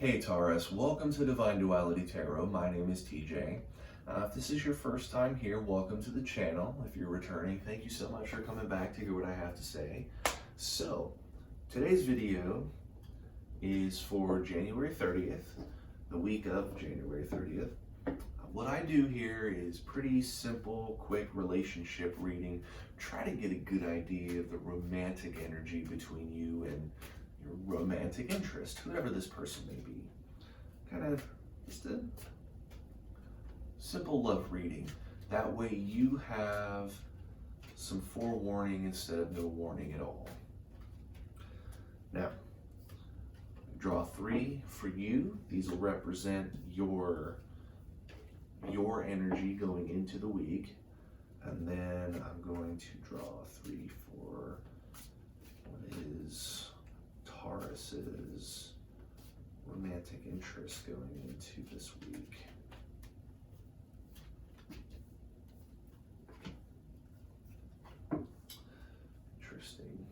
Hey Taurus, welcome to Divine Duality Tarot. My name is TJ. If this is your first time here, welcome to the channel. If you're returning, thank you so much for coming back to hear what I have to say. So, today's video is for January 30th, the week of January 30th. What I do here is pretty simple, quick relationship reading. Try to get a good idea of the romantic energy between you and your romantic interest, whoever this person may be. Kind of just a simple love reading. That way you have some forewarning instead of no warning at all. Now, draw 3 for you. These will represent your energy going into the week. And then I'm going to draw 3 for what is Taurus's romantic interest going into this week. Interesting.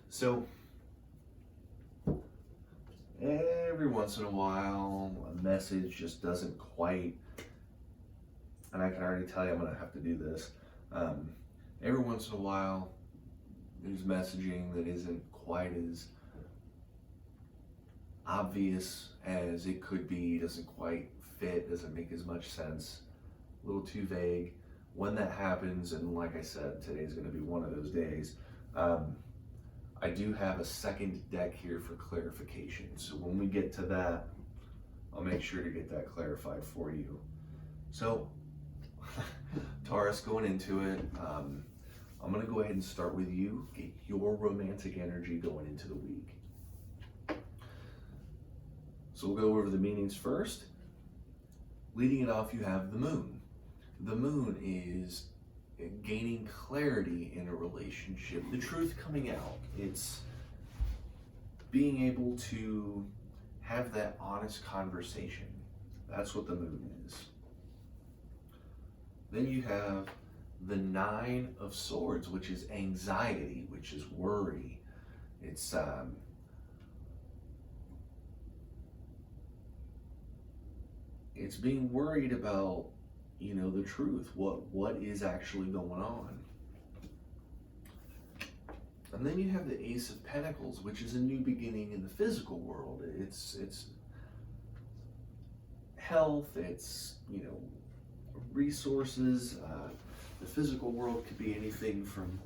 So, every once in a while, a message just doesn't quite, and I can already tell you I'm going to have to do this. Every once in a while, there's messaging that isn't quite as obvious as it could be, doesn't quite fit, doesn't make as much sense, a little too vague. When that happens, and like I said, today's going to be one of those days, I do have a second deck here for clarification. So when we get to that, I'll make sure to get that clarified for you. So, Taurus, going into it, I'm going to go ahead and start with you. Get your romantic energy going into the week. So we'll go over the meanings first. Leading it off, you have the moon. The moon is gaining clarity in a relationship, the truth coming out. It's being able to have that honest conversation. That's what the moon is. Then you have the 9 of Swords, which is anxiety, which is worry. It's being worried about, the truth, what is actually going on. And then you have the Ace of Pentacles, which is a new beginning in the physical world. It's health, it's, resources. The physical world could be anything from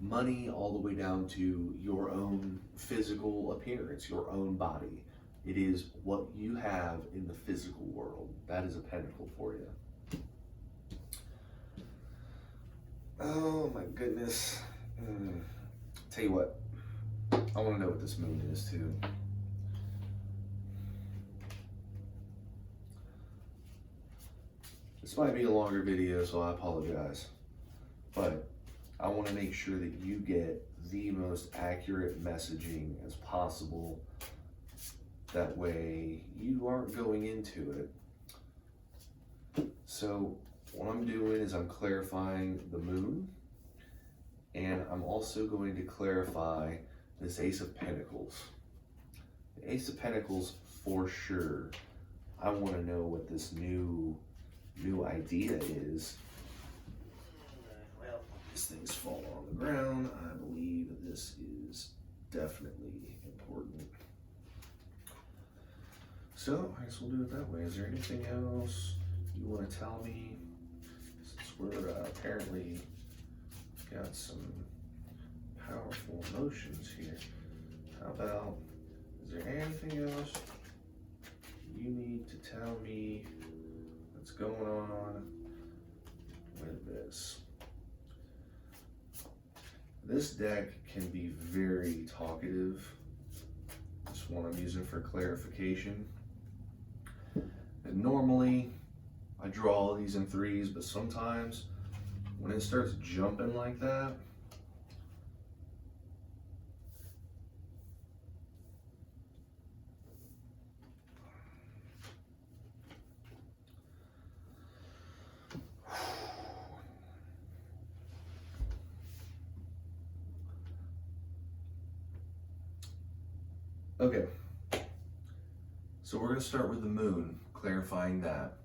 money all the way down to your own physical appearance, your own body. It is what you have in the physical world. That is a pentacle for you. Oh my goodness. Tell you what, I want to know what this moon is too. This might be a longer video, so I apologize. But I want to make sure that you get the most accurate messaging as possible. That way you aren't going into it. So what I'm doing is I'm clarifying the moon, and I'm also going to clarify this Ace of Pentacles. The Ace of Pentacles, for sure, I want to know what this new idea is. Well, these things fall on the ground. I believe that this is definitely important. So, I guess we'll do it that way. Is there anything else you want to tell me? Since we're apparently got some powerful emotions here. How about, is there anything else you need to tell me what's going on with this? This deck can be very talkative. This one I'm using for clarification. And normally I draw all these in 3s, but sometimes when it starts jumping like that, okay, So we're going to start with the moon, clarifying that,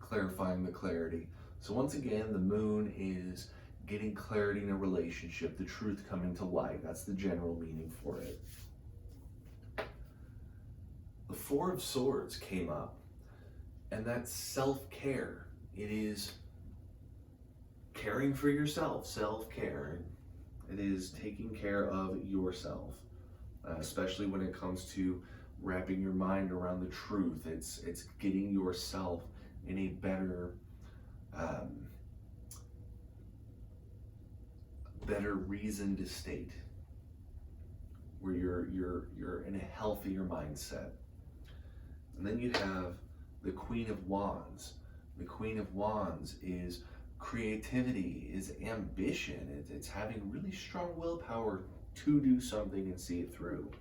clarifying the clarity. So once again, the moon is getting clarity in a relationship, the truth coming to light. That's the general meaning for it. The Four of Swords came up, and that's self-care. It is caring for yourself, self-care. It is taking care of yourself, especially when it comes to wrapping your mind around the truth. It's getting yourself in a better better reasoned state where you're in a healthier mindset. And then you have the Queen of Wands. The Queen of Wands is creativity, is ambition. It's having really strong willpower to do something and see it through.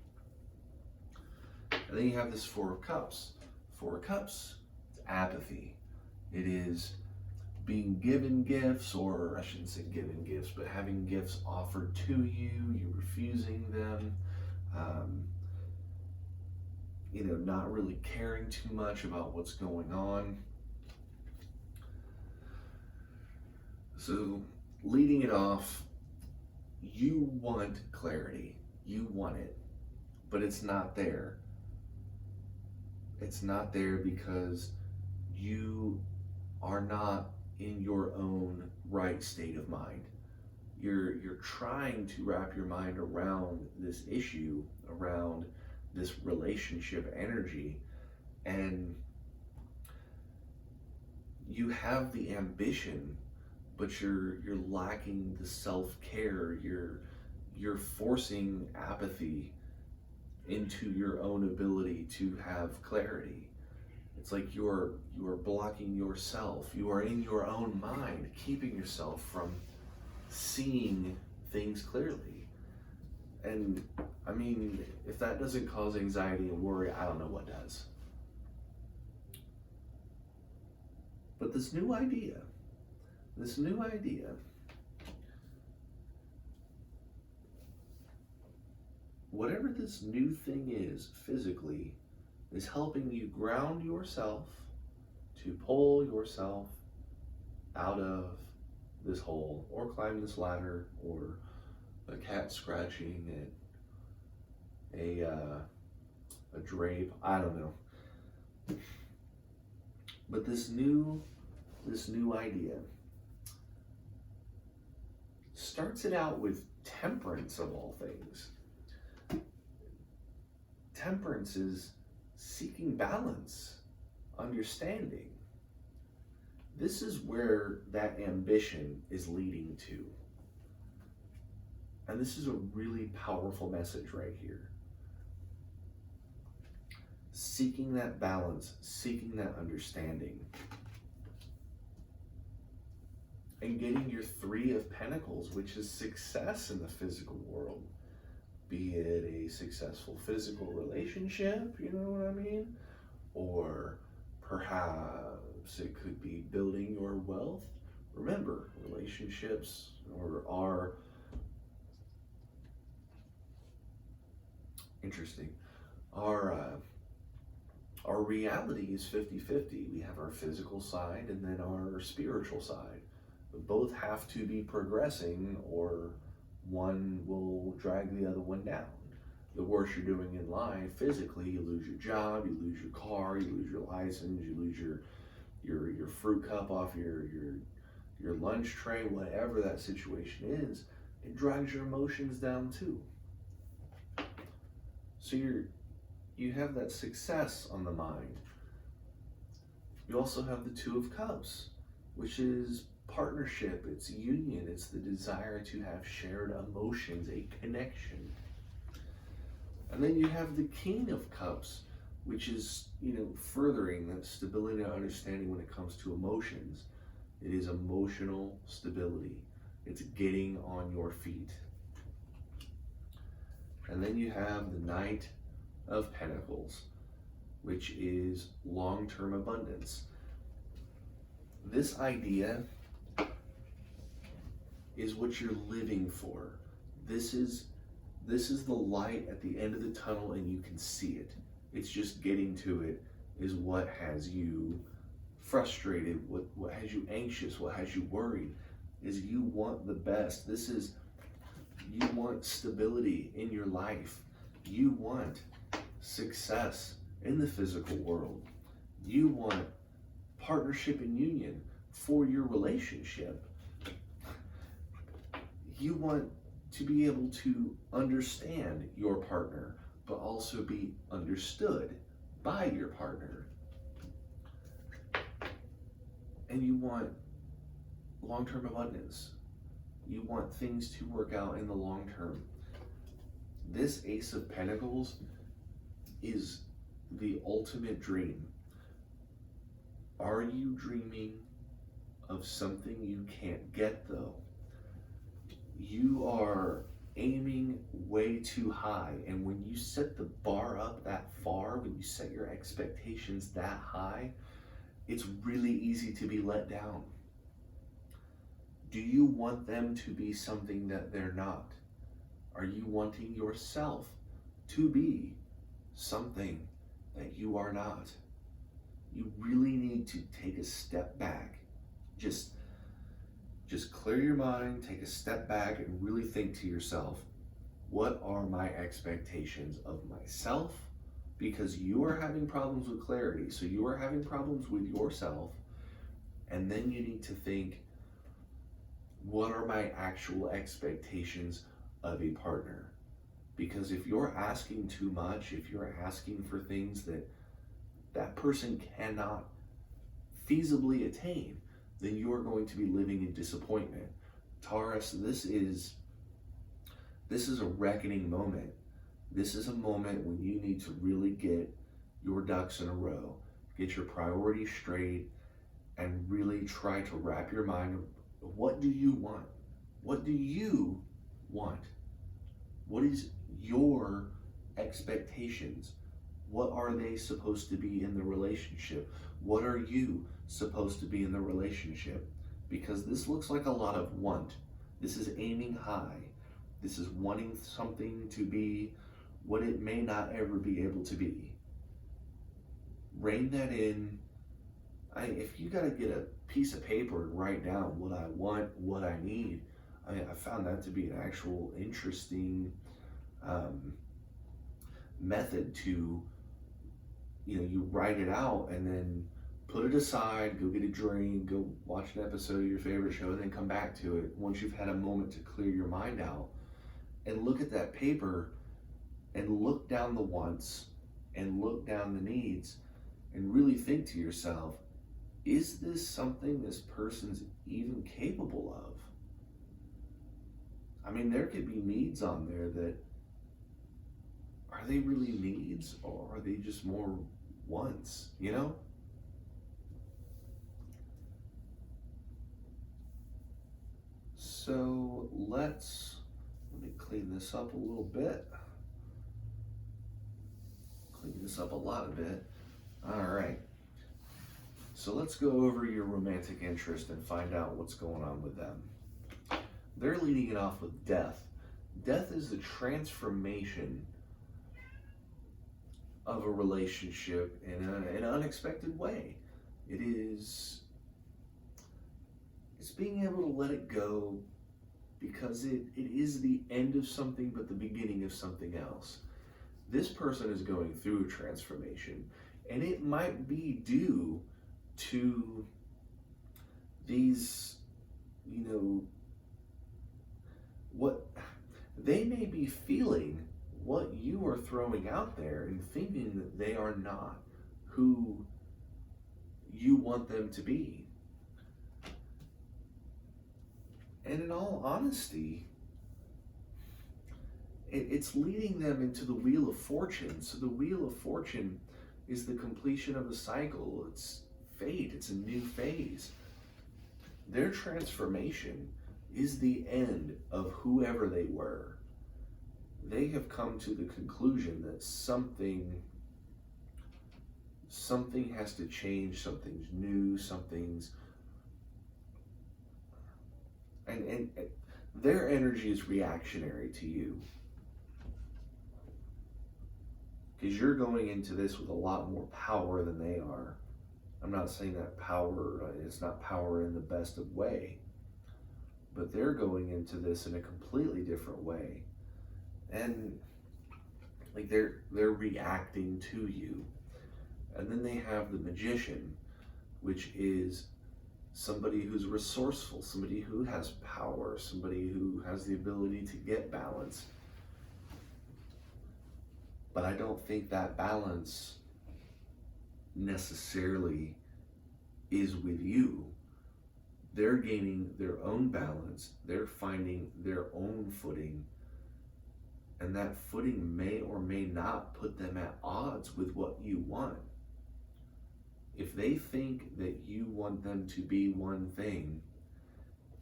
And then you have this Four of Cups. Four of Cups, it's apathy. It is being given gifts, or I shouldn't say given gifts, but having gifts offered to you, you refusing them, not really caring too much about what's going on. So leading it off, you want clarity, you want it, but it's not there. It's not there because you are not in your own right state of mind. You're trying to wrap your mind around this issue, around this relationship energy, and you have the ambition, but you're lacking the self-care. You're forcing apathy into your own ability to have clarity. It's like you're blocking yourself. You are in your own mind, keeping yourself from seeing things clearly. And I mean, if that doesn't cause anxiety and worry, I don't know what does. But this new idea, whatever this new thing is physically, is helping you ground yourself to pull yourself out of this hole, or climb this ladder, or a cat scratching at a drape, I don't know. But this new idea starts it out with temperance, of all things. Temperance is seeking balance, understanding. This is where that ambition is leading to. And this is a really powerful message right here. Seeking that balance, seeking that understanding. And getting your Three of Pentacles, which is success in the physical world. Be it a successful physical relationship, you know what I mean? Or perhaps it could be building your wealth. Remember, relationships are interesting. Our reality is 50-50. We have our physical side and then our spiritual side. Both have to be progressing, or one will drag the other one down. The worse you're doing in life physically, you lose your job, you lose your car, you lose your license, you lose your fruit cup off your lunch tray, whatever that situation is, it drags your emotions down too. So you have that success on the mind. You also have the Two of Cups, which is partnership, it's union, it's the desire to have shared emotions, a connection. And then you have the King of Cups, which is, furthering that stability and understanding when it comes to emotions. It is emotional stability. It's getting on your feet. And then you have the Knight of Pentacles, which is long-term abundance. This idea is what you're living for. This is the light at the end of the tunnel, and you can see it. It's just getting to it is what has you frustrated, what has you anxious, what has you worried, is you want the best. You want stability in your life. You want success in the physical world. You want partnership and union for your relationship. You want to be able to understand your partner, but also be understood by your partner. And you want long-term abundance. You want things to work out in the long term. This Ace of Pentacles is the ultimate dream. Are you dreaming of something you can't get though? You are aiming way too high, and when you set the bar up that far, when you set your expectations that high, it's really easy to be let down. Do you want them to be something that they're not? Are you wanting yourself to be something that you are not? You really need to take a step back. Just clear your mind, take a step back, and really think to yourself, what are my expectations of myself? Because you are having problems with clarity, so you are having problems with yourself, and then you need to think, what are my actual expectations of a partner? Because if you're asking too much, if you're asking for things that person cannot feasibly attain, then you are going to be living in disappointment. Taurus, this is a reckoning moment. This is a moment when you need to really get your ducks in a row, get your priorities straight, and really try to wrap your mind around, what do you want? What do you want? What is your expectations? What are they supposed to be in the relationship? What are you supposed to be in the relationship? Because this looks like a lot of want. This is aiming high. This is wanting something to be what it may not ever be able to be. Rein that in. If you got to get a piece of paper and write down what I want, what I need, I found that to be an actual interesting method to, you write it out and then put it aside, go get a drink, go watch an episode of your favorite show, and then come back to it once you've had a moment to clear your mind out. And look at that paper and look down the wants and look down the needs and really think to yourself, is this something this person's even capable of? I mean, there could be needs on there that, are they really needs or are they just more wants, So let me clean this up a little bit. Clean this up a lot of it. All right. So let's go over your romantic interest and find out what's going on with them. They're leading it off with death. Death is the transformation of a relationship in an unexpected way. It's being able to let it go because it is the end of something but the beginning of something else. This person is going through a transformation, and it might be due to these, what they may be feeling, what you are throwing out there and thinking that they are not who you want them to be. And in all honesty, it's leading them into the Wheel of Fortune. So the Wheel of Fortune is the completion of a cycle. It's fate. It's a new phase. Their transformation is the end of whoever they were. They have come to the conclusion that something has to change, something's new, and their energy is reactionary to you. Because you're going into this with a lot more power than they are. I'm not saying that power, it's not power in the best of way, but they're going into this in a completely different way. And like they're reacting to you. And then they have the Magician, which is somebody who's resourceful, somebody who has power, somebody who has the ability to get balance. But I don't think that balance necessarily is with you. They're gaining their own balance, they're finding their own footing, and that footing may or may not put them at odds with what you want. If they think that you want them to be one thing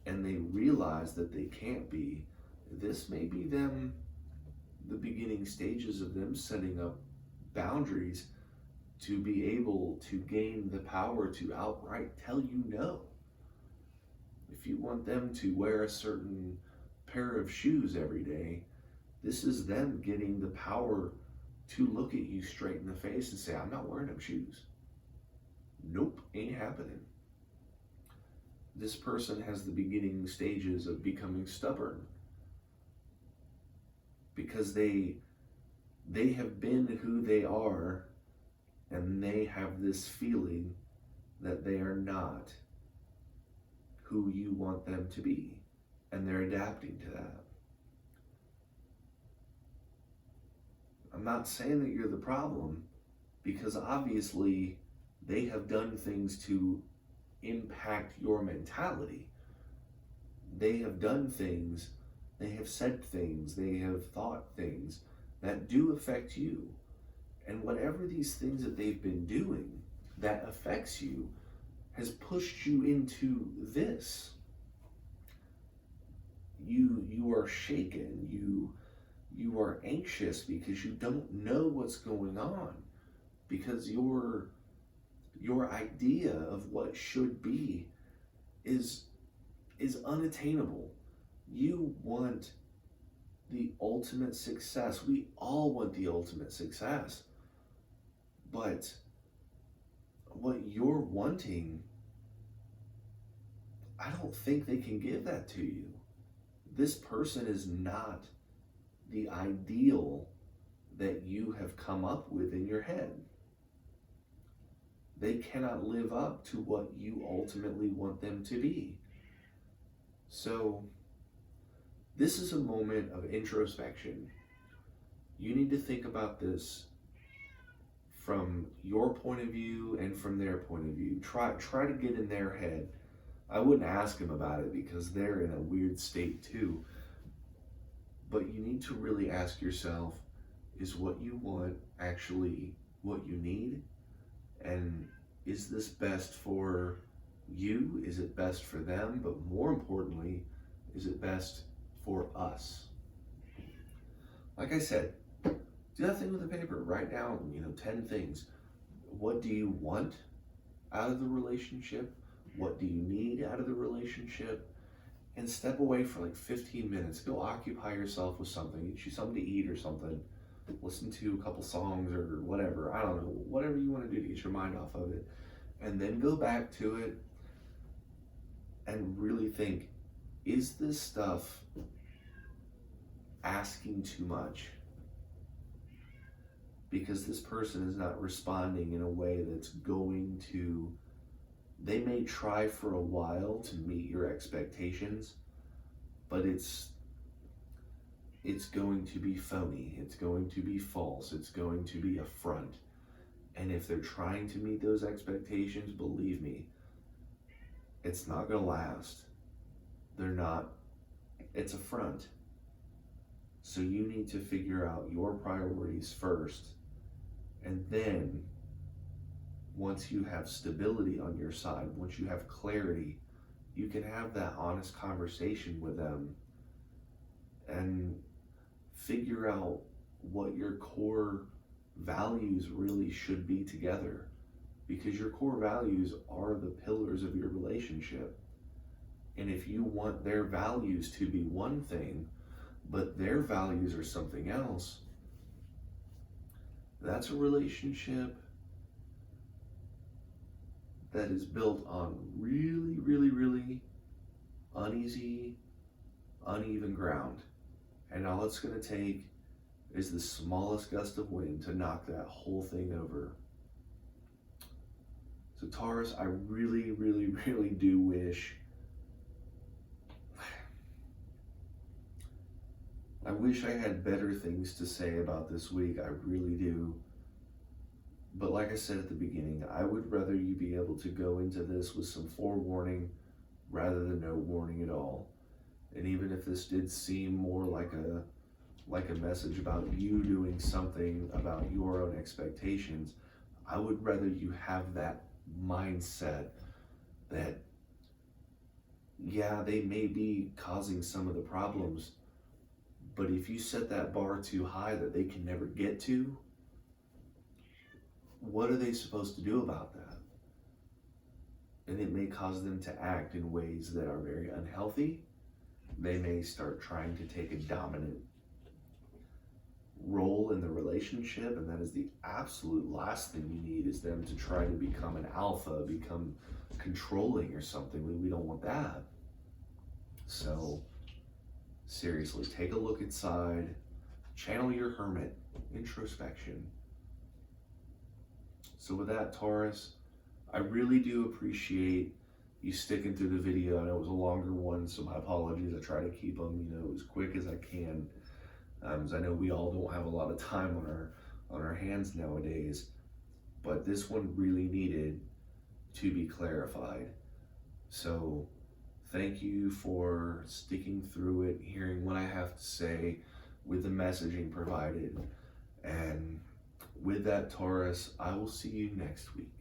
and they realize that they can't be, this may be them, the beginning stages of them setting up boundaries to be able to gain the power to outright tell you no. If you want them to wear a certain pair of shoes every day, this is them getting the power to look at you straight in the face and say, I'm not wearing them shoes. Nope, ain't happening. This person has the beginning stages of becoming stubborn because they have been who they are, and they have this feeling that they are not who you want them to be, and they're adapting to that. I'm not saying that you're the problem, because obviously they have done things to impact your mentality. They have done things, they have said things, they have thought things that do affect you. And whatever these things that they've been doing that affects you has pushed you into this. You are shaken, you are anxious because you don't know what's going on, because your idea of what should be is unattainable. You want the ultimate success. We all want the ultimate success. But what you're wanting, I don't think they can give that to you. This person is not the ideal that you have come up with in your head. They cannot live up to what you ultimately want them to be. So this is a moment of introspection. You need to think about this from your point of view and from their point of view. Try to get in their head. I wouldn't ask them about it because they're in a weird state too. But you need to really ask yourself, is what you want actually what you need? And is this best for you? Is it best for them? But more importantly, is it best for us? Like I said, do that thing with the paper. Write down, 10 things. What do you want out of the relationship? What do you need out of the relationship? And step away for like 15 minutes. Go occupy yourself with something. Get you something to eat or something. Listen to a couple songs or whatever. I don't know. Whatever you want to do to get your mind off of it. And then go back to it and really think, is this stuff asking too much? Because this person is not responding in a way that's going to, they may try for a while to meet your expectations, but it's going to be phony, it's going to be false, it's going to be a front. And if they're trying to meet those expectations, believe me, it's not gonna last. They're not, it's a front. So you need to figure out your priorities first. And then, once you have stability on your side, once you have clarity, you can have that honest conversation with them and figure out what your core values really should be together. Because your core values are the pillars of your relationship. And if you want their values to be one thing, but their values are something else, that's a relationship that is built on really, really, really uneasy, uneven ground. And all it's going to take is the smallest gust of wind to knock that whole thing over. So Taurus, I really, really, really do wish, I wish I had better things to say about this week. I really do. But like I said at the beginning, I would rather you be able to go into this with some forewarning rather than no warning at all. And even if this did seem more like a message about you doing something about your own expectations, I would rather you have that mindset that, yeah, they may be causing some of the problems, but if you set that bar too high that they can never get to, what are they supposed to do about that? And it may cause them to act in ways that are very unhealthy. They may start trying to take a dominant role in the relationship, and that is the absolute last thing you need, is them to try to become an alpha, become controlling or something. We don't want that. So seriously, take a look inside, channel your hermit, introspection. So with that, Taurus, I really do appreciate you sticking through the video. I know it was a longer one, so my apologies. I try to keep them, as quick as I can. As I know we all don't have a lot of time on our hands nowadays, but this one really needed to be clarified. So thank you for sticking through it, hearing what I have to say with the messaging provided. And with that, Taurus, I will see you next week.